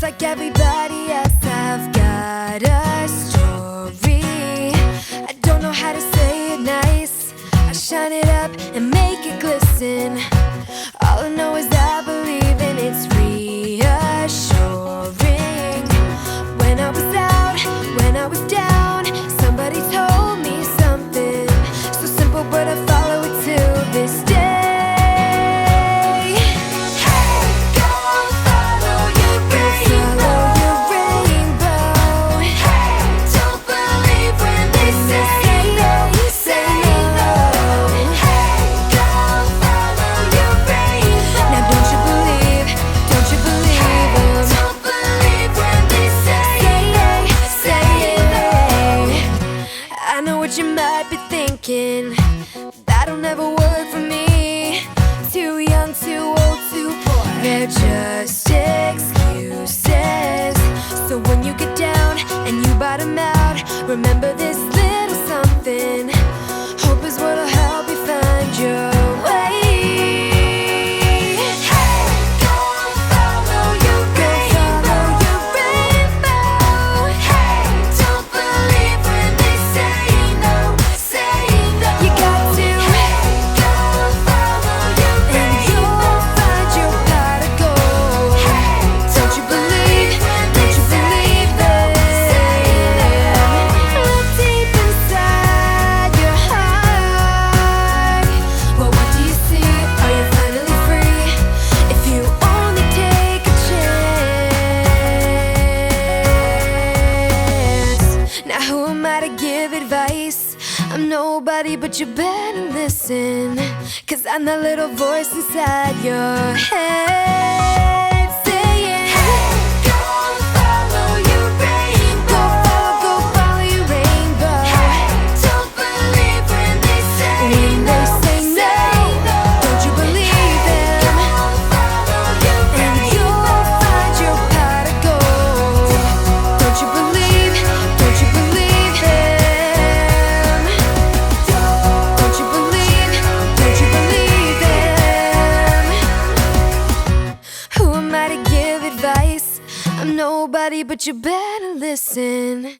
Just like everybody else, I've got a story. I don't know how to say it nice. I shine it up and make it glisten. All I know is I believe and it's reassuring. When I was out, when I was down, somebody told me something so simple, but I follow it till this day. You might be thinking that'll never work for me. Too young, too old, too poor. They're just excuses. So when you get down and you bottom out, remember this little something. Hope is what'll help you find your way. To give advice, I'm nobody, but you better listen, 'cause I'm that little voice inside your head saying, hey, go follow your rainbow. Go follow your rainbow. Hey, don't believe when they say no. Don't you believe them? And you'll find your pot of gold. Don't you believe? Don't you believe? I'm nobody, but you better listen.